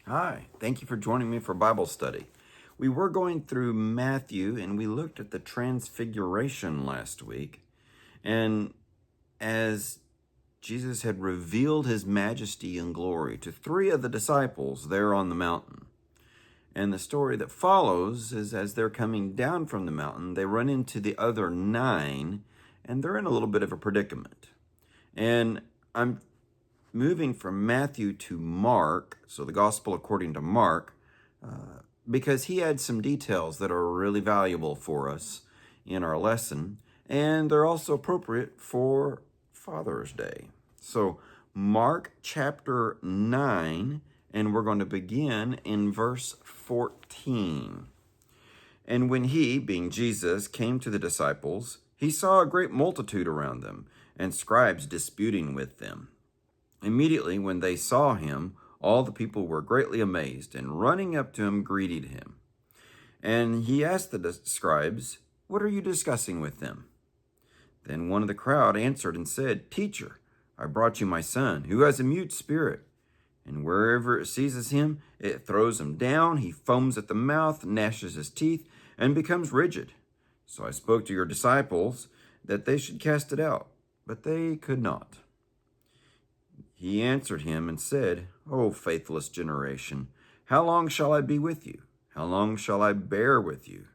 Hi, thank you for joining me for Bible study. We were going through Matthew and we looked at the Transfiguration last week. And as Jesus had revealed his majesty and glory to three of the disciples there on the mountain. And the story that follows is as they're coming down from the mountain, they run into the other nine and they're in a little bit of a predicament. And I'm moving from Matthew to Mark, so the Gospel according to Mark, because he had some details that are really valuable for us in our lesson, and they're also appropriate for Father's Day. So Mark chapter 9, and we're going to begin in verse 14. And when he, being Jesus, came to the disciples, he saw a great multitude around them, and scribes disputing with them. Immediately, when they saw him, all the people were greatly amazed, and running up to him, greeted him. And he asked the scribes, "What are you discussing with them?" Then one of the crowd answered and said, "Teacher, I brought you my son, who has a mute spirit. And wherever it seizes him, it throws him down. He foams at the mouth, gnashes his teeth, and becomes rigid. So I spoke to your disciples that they should cast it out, but they could not." He answered him and said, "O faithless generation, how long shall I be with you? How long shall I bear with you?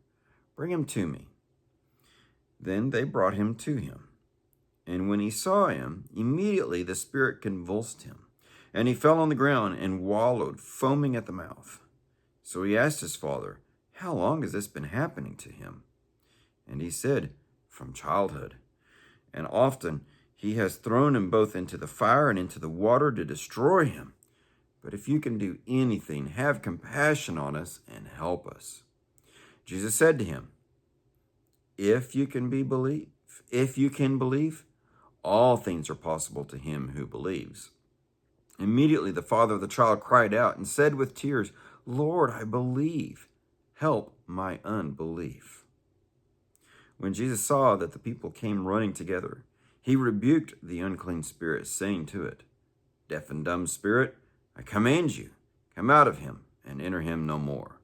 Bring him to me." Then they brought him to him. And when he saw him, immediately the spirit convulsed him, and he fell on the ground and wallowed, foaming at the mouth. So he asked his father, "How long has this been happening to him?" And he said, "From childhood. And often he has thrown him both into the fire and into the water to destroy him. But if you can do anything, have compassion on us and help us." Jesus said to him, if you can believe, all things are possible to him who believes." Immediately the father of the child cried out and said with tears, "Lord, I believe. Help my unbelief." When Jesus saw that the people came running together, he rebuked the unclean spirit, saying to it, "Deaf and dumb spirit, I command you, come out of him and enter him no more."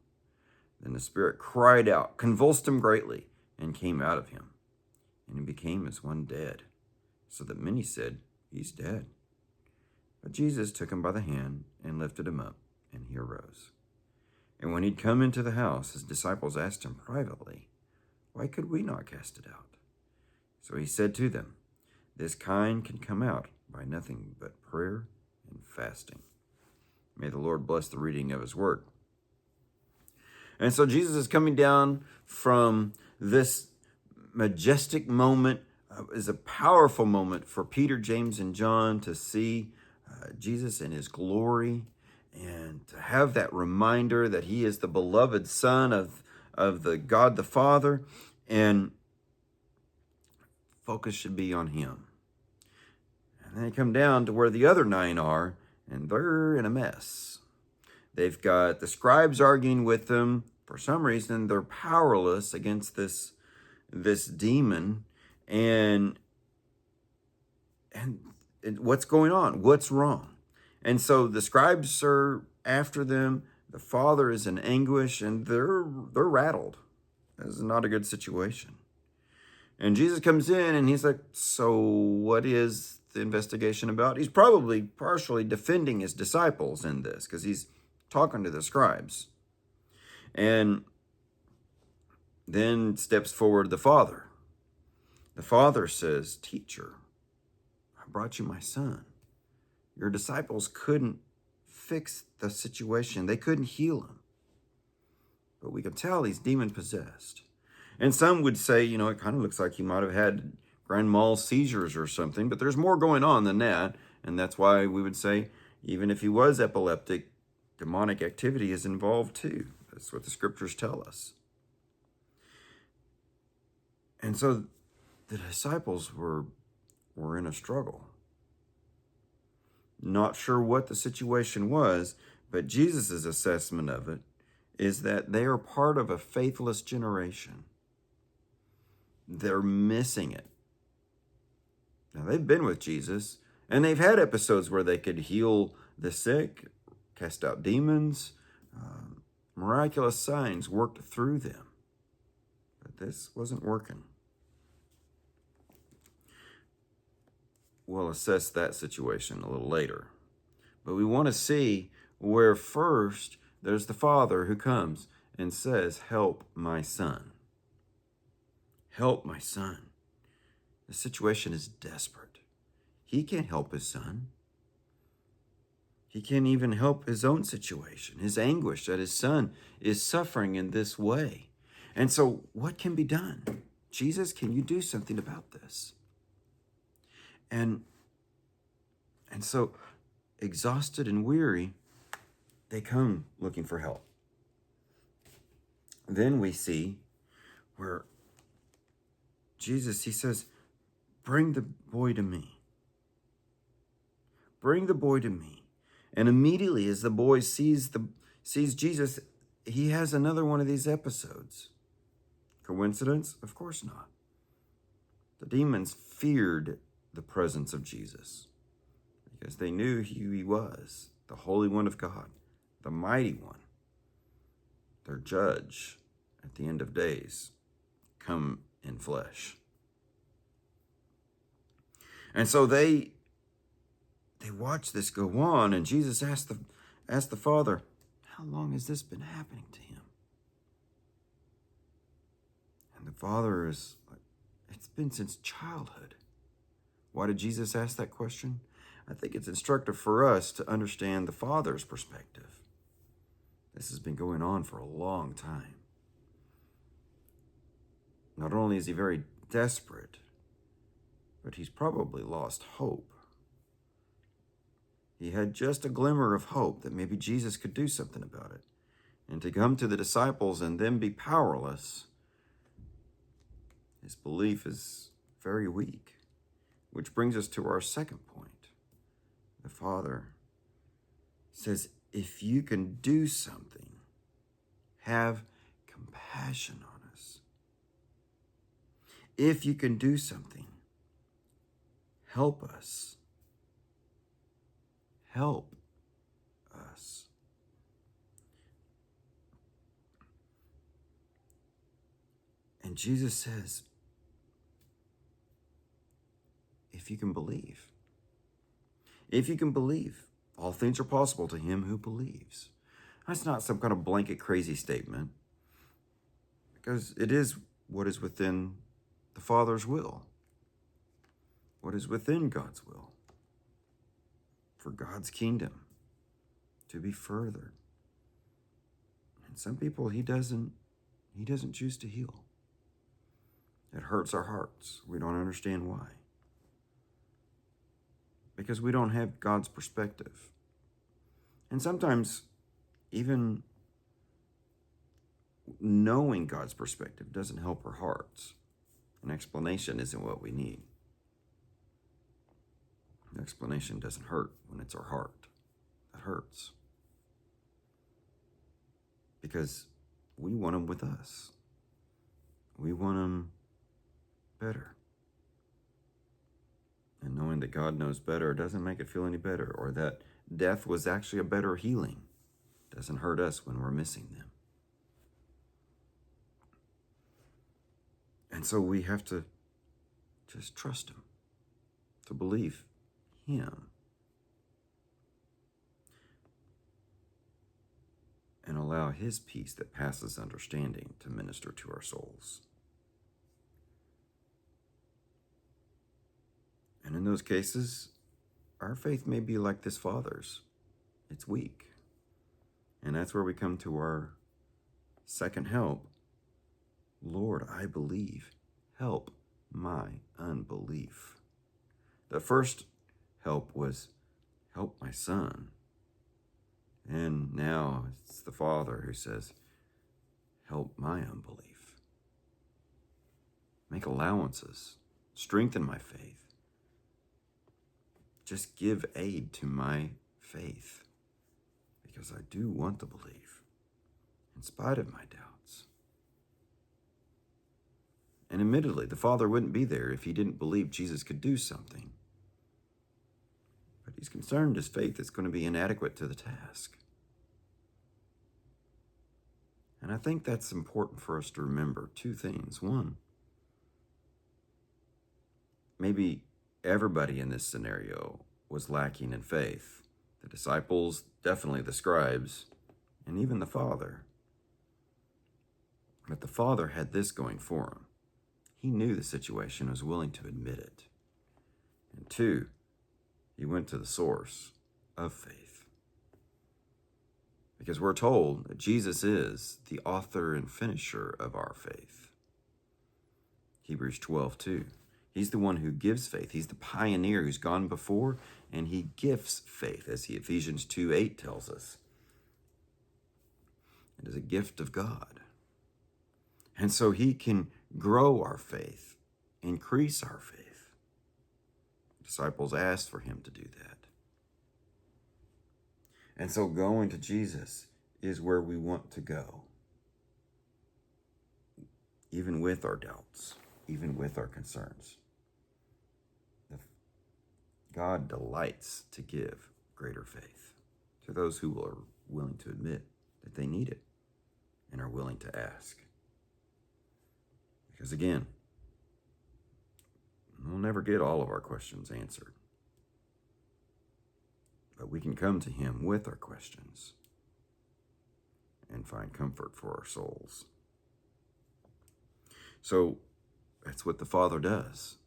Then the spirit cried out, convulsed him greatly, and came out of him. And he became as one dead, so that many said, "He's dead." But Jesus took him by the hand and lifted him up, and he arose. And when he'd come into the house, his disciples asked him privately, "Why could we not cast it out?" So he said to them, "This kind can come out by nothing but prayer and fasting." May the Lord bless the reading of his word. And so Jesus is coming down from this majestic moment. Is a powerful moment for Peter, James, and John to see Jesus in his glory and to have that reminder that he is the beloved Son of the God the Father, and focus should be on him. And then they come down to where the other nine are, and they're in a mess. They've got the scribes arguing with them. For some reason, they're powerless against this demon. And what's going on? What's wrong? And so the scribes are after them. The father is in anguish, and they're rattled. This is not a good situation. And Jesus comes in, and he's like, "So what is the investigation about?" He's probably partially defending his disciples in this, because he's talking to the scribes. And then steps forward the father. The father says, "Teacher, I brought you my son. Your disciples couldn't fix the situation. They couldn't heal him. But we can tell he's demon-possessed." And some would say, it kind of looks like he might have had grand mal seizures or something, but there's more going on than that. And that's why we would say, even if he was epileptic, demonic activity is involved too. That's what the scriptures tell us. And so the disciples were in a struggle. Not sure what the situation was, but Jesus' assessment of it is that they are part of a faithless generation. They're missing it. Now, they've been with Jesus, and they've had episodes where they could heal the sick, cast out demons, miraculous signs worked through them. But this wasn't working. We'll assess that situation a little later. But we want to see where first there's the Father who comes and says, help my son. Help my son. The situation is desperate. He can't help his son. He can't even help his own situation, his anguish that his son is suffering in this way. And so what can be done? Jesus, can you do something about this? And so, exhausted and weary, they come looking for help. Then we see where Jesus, he says, bring the boy to me. Bring the boy to me. And immediately as the boy sees Jesus, he has another one of these episodes. Coincidence? Of course not. The demons feared the presence of Jesus because they knew who he was, the Holy One of God, the Mighty One, their judge at the end of days, come in flesh. And so they watch this go on, and Jesus asked the Father, how long has this been happening to him? And the Father is like, it's been since childhood. Why did Jesus ask that question? I think it's instructive for us to understand the Father's perspective. This has been going on for a long time. Not only is he very desperate, but he's probably lost hope. He had just a glimmer of hope that maybe Jesus could do something about it. And to come to the disciples and then be powerless, his belief is very weak. Which brings us to our second point. The Father says, if you can do something, have compassion on us. If you can do something, help us. Help us. And Jesus says, if you can believe. If you can believe, all things are possible to him who believes. That's not some kind of blanket crazy statement, because it is what is within the Father's will, what is within God's will, for God's kingdom to be furthered. And some people he doesn't choose to heal. It hurts our hearts. We don't understand why. Because we don't have God's perspective. And sometimes even knowing God's perspective doesn't help our hearts. An explanation isn't what we need. An explanation doesn't hurt when it's our heart that hurts. Because we want him with us. We want him better. And knowing that God knows better doesn't make it feel any better, or that death was actually a better healing doesn't hurt us when we're missing them. And so we have to just trust him, to believe him, and allow his peace that passes understanding to minister to our souls. And in those cases, our faith may be like this Father's. It's weak. And that's where we come to our second help. Lord, I believe. Help my unbelief. The first help was help my son. And now it's the Father who says, help my unbelief. Make allowances. Strengthen my faith. Just give aid to my faith, because I do want to believe, in spite of my doubts. And admittedly, the Father wouldn't be there if he didn't believe Jesus could do something. But he's concerned his faith is going to be inadequate to the task. And I think that's important for us to remember two things. One, maybe everybody in this scenario was lacking in faith. The disciples, definitely the scribes, and even the Father. But the Father had this going for him. He knew the situation and was willing to admit it. And two, he went to the source of faith. Because we're told that Jesus is the author and finisher of our faith. Hebrews 12:2. He's the one who gives faith. He's the pioneer who's gone before, and he gifts faith, as Ephesians 2:8 tells us. It is a gift of God. And so he can grow our faith, increase our faith. The disciples asked for him to do that. And so going to Jesus is where we want to go. Even with our doubts, even with our concerns. God delights to give greater faith to those who are willing to admit that they need it and are willing to ask. Because again, we'll never get all of our questions answered. But we can come to him with our questions and find comfort for our souls. So that's what the Father does.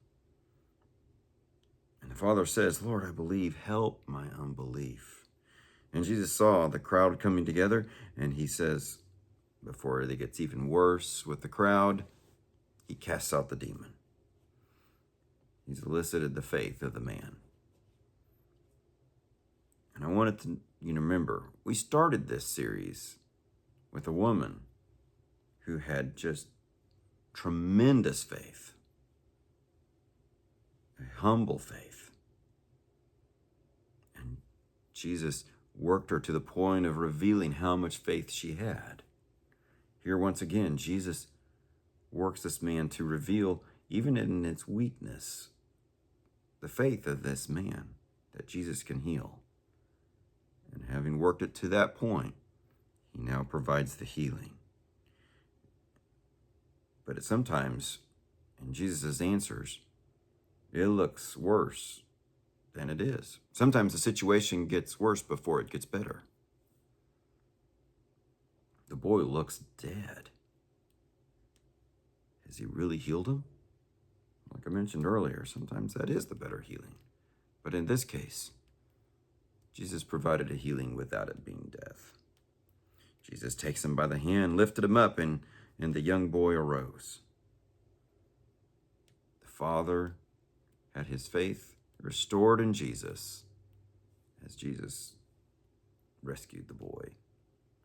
And the Father says, Lord, I believe, help my unbelief. And Jesus saw the crowd coming together, and he says, before it gets even worse with the crowd, he casts out the demon. He's elicited the faith of the man. And I wanted to remember, we started this series with a woman who had just tremendous faith, a humble faith. And Jesus worked her to the point of revealing how much faith she had. Here once again, Jesus works this man to reveal, even in its weakness, the faith of this man that Jesus can heal. And having worked it to that point, he now provides the healing. But sometimes, in Jesus' answers, it looks worse than it is. Sometimes the situation gets worse before it gets better. The boy looks dead. Has he really healed him? Like I mentioned earlier, sometimes that is the better healing. But in this case, Jesus provided a healing without it being death. Jesus takes him by the hand, lifted him up, and the young boy arose. The Father had his faith restored in Jesus as Jesus rescued the boy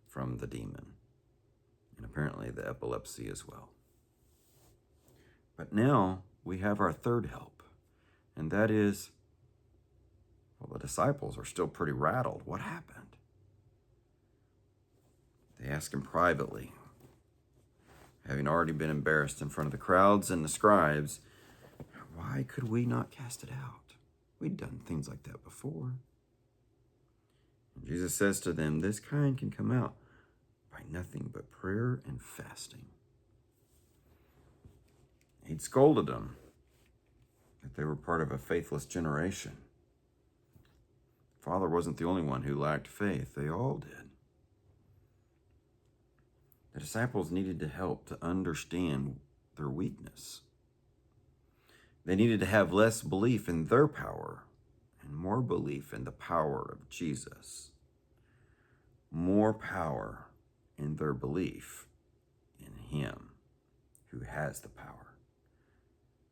from the demon and apparently the epilepsy as well. But now we have our third help, and that is, well, the disciples are still pretty rattled. What happened? They ask him privately, having already been embarrassed in front of the crowds and the scribes, why could we not cast it out? We'd done things like that before. And Jesus says to them, this kind can come out by nothing but prayer and fasting. He'd scolded them that they were part of a faithless generation. Father wasn't the only one who lacked faith. They all did. The disciples needed to help to understand their weakness. They needed to have less belief in their power and more belief in the power of Jesus. More power in their belief in him who has the power.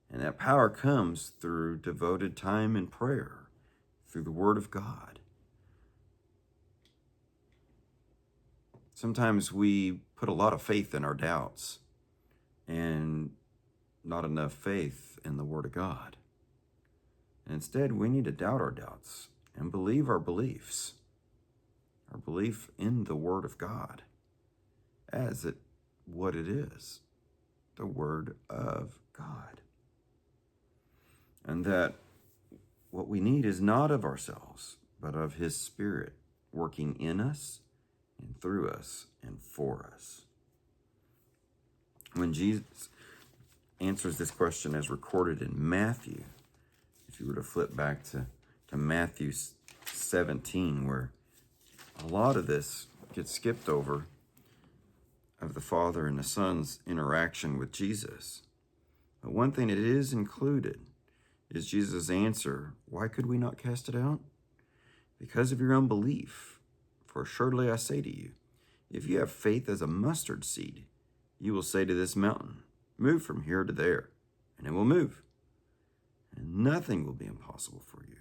And that power comes through devoted time in prayer, through the Word of God. Sometimes we put a lot of faith in our doubts and not enough faith in the Word of God. And instead, we need to doubt our doubts and believe our beliefs, our belief in the Word of God as what it is, the Word of God. And that what we need is not of ourselves, but of His Spirit working in us and through us and for us. When Jesus answers this question as recorded in Matthew, if you were to flip back to Matthew 17, where a lot of this gets skipped over of the Father and the Son's interaction with Jesus. But one thing that is included is Jesus' answer, why could we not cast it out? Because of your unbelief. For assuredly I say to you, if you have faith as a mustard seed, you will say to this mountain, move from here to there, and it will move. And nothing will be impossible for you.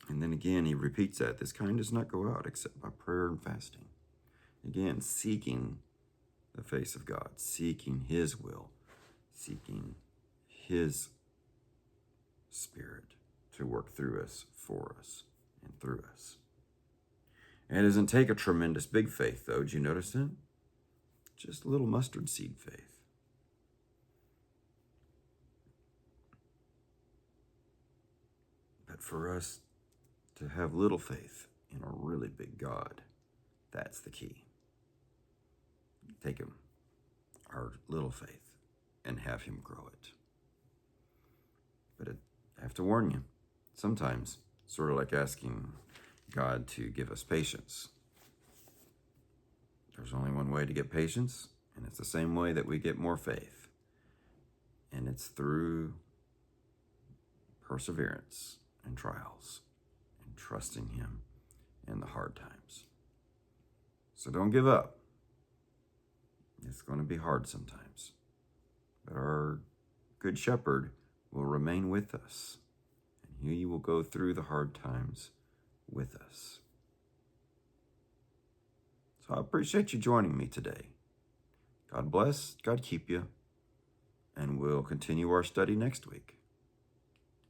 And then again, he repeats that. This kind does not go out except by prayer and fasting. Again, seeking the face of God, seeking his will, seeking his Spirit to work through us, for us, and through us. And it doesn't take a tremendous big faith, though. Did you notice that? Just a little mustard seed faith. But for us to have little faith in a really big God, that's the key. Take him, our little faith, and have him grow it. But I have to warn you, sometimes, sort of like asking God to give us patience. There's only one way to get patience, and it's the same way that we get more faith. And it's through perseverance and trials and trusting him in the hard times. So don't give up. It's going to be hard sometimes. But our good shepherd will remain with us. And he will go through the hard times with us. So I appreciate you joining me today. God bless, God keep you, and we'll continue our study next week.